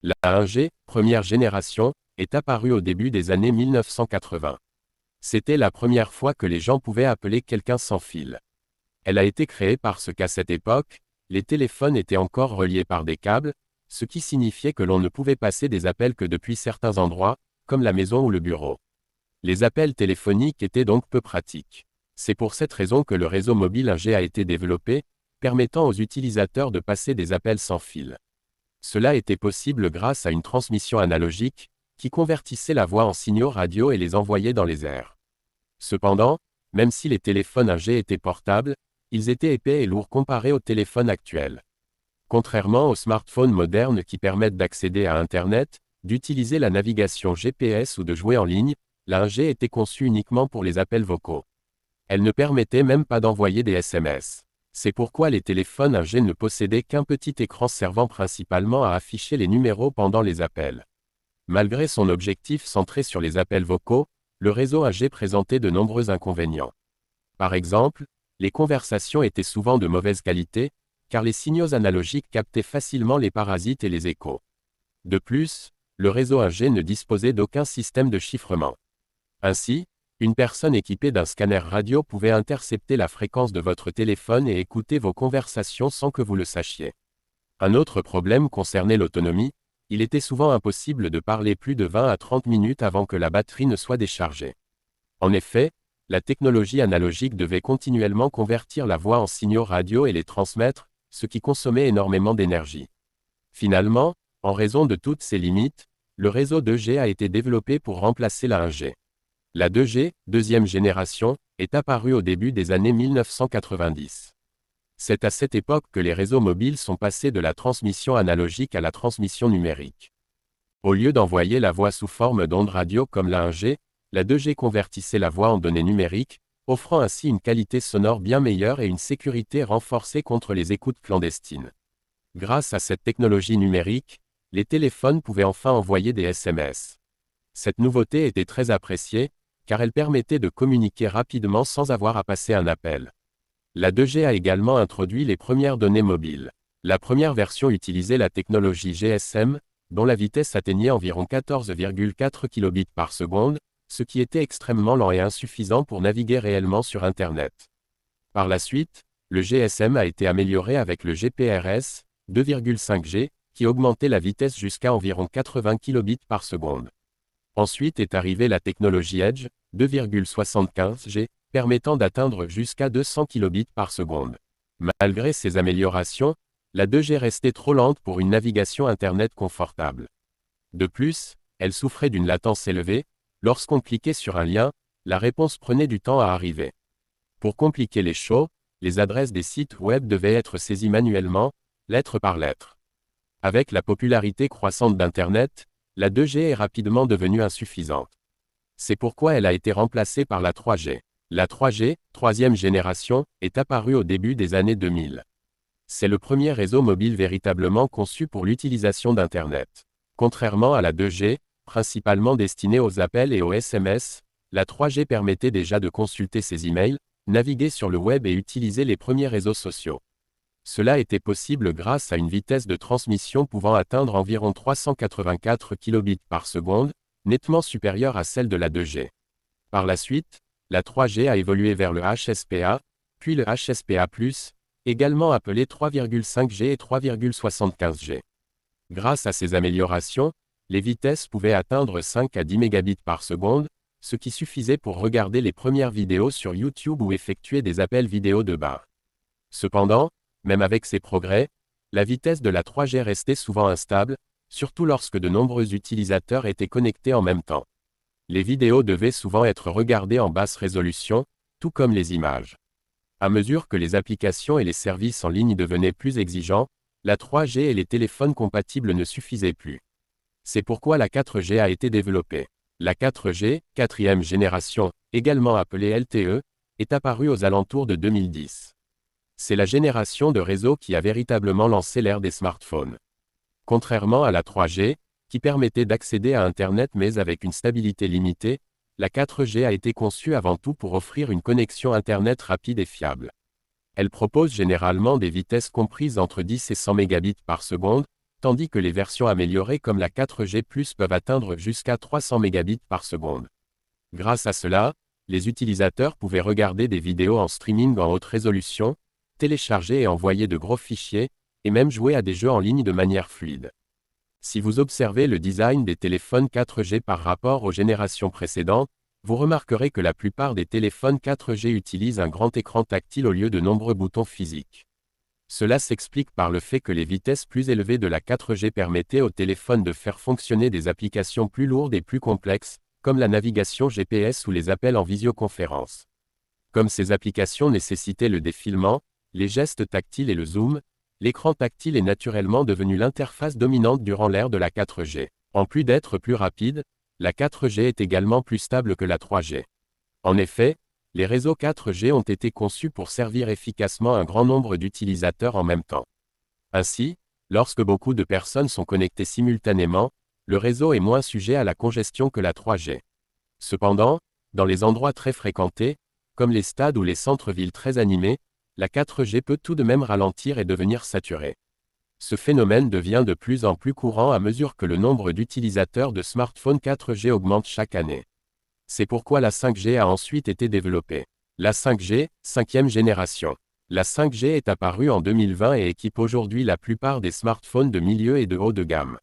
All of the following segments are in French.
La 1G, première génération, est apparue au début des années 1980. C'était la première fois que les gens pouvaient appeler quelqu'un sans fil. Elle a été créée parce qu'à cette époque, les téléphones étaient encore reliés par des câbles, ce qui signifiait que l'on ne pouvait passer des appels que depuis certains endroits, comme la maison ou le bureau. Les appels téléphoniques étaient donc peu pratiques. C'est pour cette raison que le réseau mobile 1G a été développé, permettant aux utilisateurs de passer des appels sans fil. Cela était possible grâce à une transmission analogique, qui convertissait la voix en signaux radio et les envoyait dans les airs. Cependant, même si les téléphones 1G étaient portables, ils étaient épais et lourds comparés aux téléphones actuels. Contrairement aux smartphones modernes qui permettent d'accéder à Internet, d'utiliser la navigation GPS ou de jouer en ligne, la 1G était conçue uniquement pour les appels vocaux. Elle ne permettait même pas d'envoyer des SMS. C'est pourquoi les téléphones 1G ne possédaient qu'un petit écran servant principalement à afficher les numéros pendant les appels. Malgré son objectif centré sur les appels vocaux, le réseau 1G présentait de nombreux inconvénients. Par exemple, les conversations étaient souvent de mauvaise qualité, car les signaux analogiques captaient facilement les parasites et les échos. De plus, le réseau 1G ne disposait d'aucun système de chiffrement. Ainsi, une personne équipée d'un scanner radio pouvait intercepter la fréquence de votre téléphone et écouter vos conversations sans que vous le sachiez. Un autre problème concernait l'autonomie, il était souvent impossible de parler plus de 20 à 30 minutes avant que la batterie ne soit déchargée. En effet, la technologie analogique devait continuellement convertir la voix en signaux radio et les transmettre, ce qui consommait énormément d'énergie. Finalement, en raison de toutes ces limites, le réseau 2G a été développé pour remplacer la 1G. La 2G, deuxième génération, est apparue au début des années 1990. C'est à cette époque que les réseaux mobiles sont passés de la transmission analogique à la transmission numérique. Au lieu d'envoyer la voix sous forme d'ondes radio comme la 1G, la 2G convertissait la voix en données numériques, offrant ainsi une qualité sonore bien meilleure et une sécurité renforcée contre les écoutes clandestines. Grâce à cette technologie numérique, les téléphones pouvaient enfin envoyer des SMS. Cette nouveauté était très appréciée, car elle permettait de communiquer rapidement sans avoir à passer un appel. La 2G a également introduit les premières données mobiles. La première version utilisait la technologie GSM, dont la vitesse atteignait environ 14,4 kbps par seconde, ce qui était extrêmement lent et insuffisant pour naviguer réellement sur Internet. Par la suite, le GSM a été amélioré avec le GPRS, 2,5G, qui augmentait la vitesse jusqu'à environ 80 kbps par seconde. Ensuite est arrivée la technologie Edge, 2,75G, permettant d'atteindre jusqu'à 200 kbps par seconde. Malgré ces améliorations, la 2G restait trop lente pour une navigation Internet confortable. De plus, elle souffrait d'une latence élevée, lorsqu'on cliquait sur un lien, la réponse prenait du temps à arriver. Pour compliquer les choses, les adresses des sites web devaient être saisies manuellement, lettre par lettre. Avec la popularité croissante d'Internet, la 2G est rapidement devenue insuffisante. C'est pourquoi elle a été remplacée par la 3G. La 3G, troisième génération, est apparue au début des années 2000. C'est le premier réseau mobile véritablement conçu pour l'utilisation d'Internet. Contrairement à la 2G, principalement destinée aux appels et aux SMS, la 3G permettait déjà de consulter ses emails, naviguer sur le web et utiliser les premiers réseaux sociaux. Cela était possible grâce à une vitesse de transmission pouvant atteindre environ 384 kbps par seconde, nettement supérieure à celle de la 2G. Par la suite, la 3G a évolué vers le HSPA, puis le HSPA+, également appelé 3,5G et 3,75G. Grâce à ces améliorations, les vitesses pouvaient atteindre 5 à 10 mégabits par seconde, ce qui suffisait pour regarder les premières vidéos sur YouTube ou effectuer des appels vidéo de bas. Cependant, même avec ces progrès, la vitesse de la 3G restait souvent instable, surtout lorsque de nombreux utilisateurs étaient connectés en même temps. Les vidéos devaient souvent être regardées en basse résolution, tout comme les images. À mesure que les applications et les services en ligne devenaient plus exigeants, la 3G et les téléphones compatibles ne suffisaient plus. C'est pourquoi la 4G a été développée. La 4G, quatrième génération, également appelée LTE, est apparue aux alentours de 2010. C'est la génération de réseau qui a véritablement lancé l'ère des smartphones. Contrairement à la 3G, qui permettait d'accéder à Internet mais avec une stabilité limitée, la 4G a été conçue avant tout pour offrir une connexion Internet rapide et fiable. Elle propose généralement des vitesses comprises entre 10 et 100 mégabits par seconde, tandis que les versions améliorées comme la 4G+ peuvent atteindre jusqu'à 300 mégabits par seconde. Grâce à cela, les utilisateurs pouvaient regarder des vidéos en streaming en haute résolution, télécharger et envoyer de gros fichiers, et même jouer à des jeux en ligne de manière fluide. Si vous observez le design des téléphones 4G par rapport aux générations précédentes, vous remarquerez que la plupart des téléphones 4G utilisent un grand écran tactile au lieu de nombreux boutons physiques. Cela s'explique par le fait que les vitesses plus élevées de la 4G permettaient aux téléphones de faire fonctionner des applications plus lourdes et plus complexes, comme la navigation GPS ou les appels en visioconférence. Comme ces applications nécessitaient le défilement, les gestes tactiles et le zoom, l'écran tactile est naturellement devenu l'interface dominante durant l'ère de la 4G. En plus d'être plus rapide, la 4G est également plus stable que la 3G. En effet, les réseaux 4G ont été conçus pour servir efficacement un grand nombre d'utilisateurs en même temps. Ainsi, lorsque beaucoup de personnes sont connectées simultanément, le réseau est moins sujet à la congestion que la 3G. Cependant, dans les endroits très fréquentés, comme les stades ou les centres-villes très animés, la 4G peut tout de même ralentir et devenir saturée. Ce phénomène devient de plus en plus courant à mesure que le nombre d'utilisateurs de smartphones 4G augmente chaque année. C'est pourquoi la 5G a ensuite été développée. La 5G, 5e génération. La 5G est apparue en 2020 et équipe aujourd'hui la plupart des smartphones de milieu et de haut de gamme.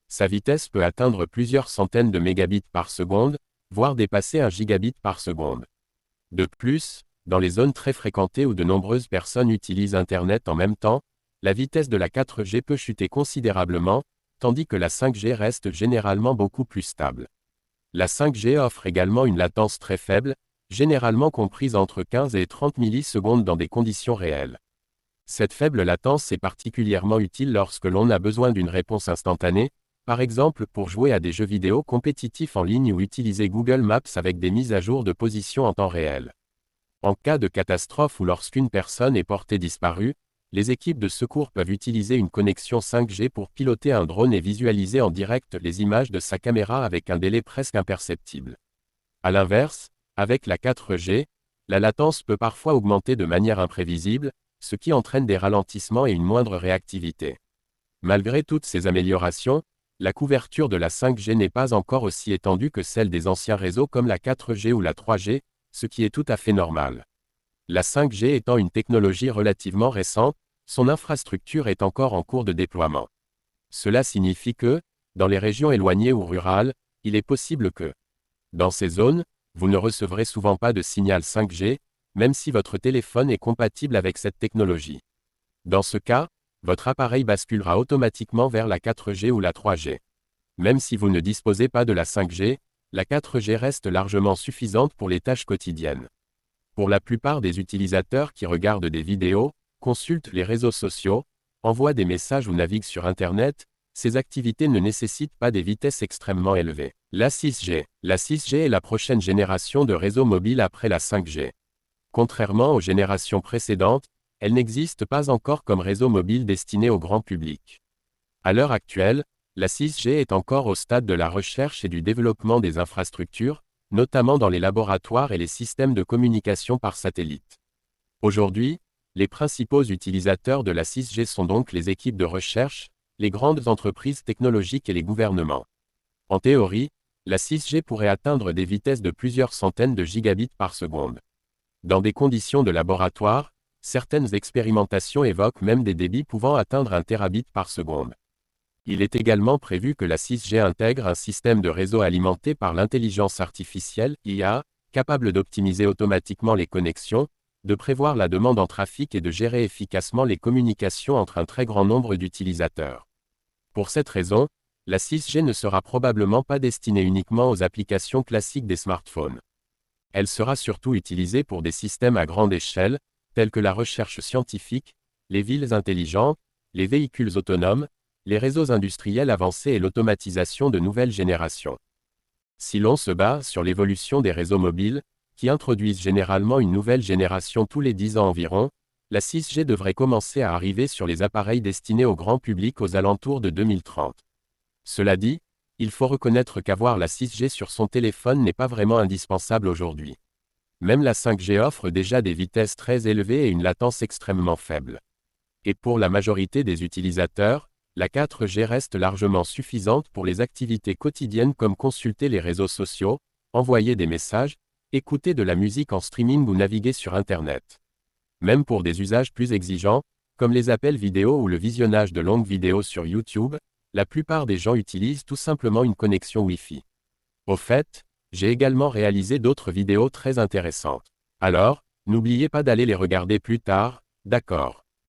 Sa vitesse peut atteindre plusieurs centaines de mégabits par seconde, voire dépasser 1 gigabit par seconde. De plus, dans les zones très fréquentées où de nombreuses personnes utilisent Internet en même temps, la vitesse de la 4G peut chuter considérablement, tandis que la 5G reste généralement beaucoup plus stable. La 5G offre également une latence très faible, généralement comprise entre 15 et 30 millisecondes dans des conditions réelles. Cette faible latence est particulièrement utile lorsque l'on a besoin d'une réponse instantanée, par exemple pour jouer à des jeux vidéo compétitifs en ligne ou utiliser Google Maps avec des mises à jour de position en temps réel. En cas de catastrophe ou lorsqu'une personne est portée disparue, les équipes de secours peuvent utiliser une connexion 5G pour piloter un drone et visualiser en direct les images de sa caméra avec un délai presque imperceptible. A l'inverse, avec la 4G, la latence peut parfois augmenter de manière imprévisible, ce qui entraîne des ralentissements et une moindre réactivité. Malgré toutes ces améliorations, la couverture de la 5G n'est pas encore aussi étendue que celle des anciens réseaux comme la 4G ou la 3G, ce qui est tout à fait normal. La 5G étant une technologie relativement récente, son infrastructure est encore en cours de déploiement. Cela signifie que, dans les régions éloignées ou rurales, il est possible que, dans ces zones, vous ne recevrez souvent pas de signal 5G, même si votre téléphone est compatible avec cette technologie. Dans ce cas, votre appareil basculera automatiquement vers la 4G ou la 3G. Même si vous ne disposez pas de la 5G, la 4G reste largement suffisante pour les tâches quotidiennes. Pour la plupart des utilisateurs qui regardent des vidéos, consultent les réseaux sociaux, envoient des messages ou naviguent sur Internet, ces activités ne nécessitent pas des vitesses extrêmement élevées. La 6G. La 6G est la prochaine génération de réseaux mobiles après la 5G. Contrairement aux générations précédentes, elle n'existe pas encore comme réseau mobile destiné au grand public. À l'heure actuelle, la 6G est encore au stade de la recherche et du développement des infrastructures, notamment dans les laboratoires et les systèmes de communication par satellite. Aujourd'hui, les principaux utilisateurs de la 6G sont donc les équipes de recherche, les grandes entreprises technologiques et les gouvernements. En théorie, la 6G pourrait atteindre des vitesses de plusieurs centaines de gigabits par seconde. Dans des conditions de laboratoire, certaines expérimentations évoquent même des débits pouvant atteindre 1 terabit par seconde. Il est également prévu que la 6G intègre un système de réseau alimenté par l'intelligence artificielle, IA, capable d'optimiser automatiquement les connexions, de prévoir la demande en trafic et de gérer efficacement les communications entre un très grand nombre d'utilisateurs. Pour cette raison, la 6G ne sera probablement pas destinée uniquement aux applications classiques des smartphones. Elle sera surtout utilisée pour des systèmes à grande échelle, tels que la recherche scientifique, les villes intelligentes, les véhicules autonomes, les réseaux industriels avancés et l'automatisation de nouvelles générations. Si l'on se base sur l'évolution des réseaux mobiles, qui introduisent généralement une nouvelle génération tous les 10 ans environ, la 6G devrait commencer à arriver sur les appareils destinés au grand public aux alentours de 2030. Cela dit, il faut reconnaître qu'avoir la 6G sur son téléphone n'est pas vraiment indispensable aujourd'hui. Même la 5G offre déjà des vitesses très élevées et une latence extrêmement faible. Et pour la majorité des utilisateurs, la 4G reste largement suffisante pour les activités quotidiennes comme consulter les réseaux sociaux, envoyer des messages, écouter de la musique en streaming ou naviguer sur Internet. Même pour des usages plus exigeants, comme les appels vidéo ou le visionnage de longues vidéos sur YouTube, la plupart des gens utilisent tout simplement une connexion Wi-Fi. Au fait, j'ai également réalisé d'autres vidéos très intéressantes. Alors, n'oubliez pas d'aller les regarder plus tard, d'accord.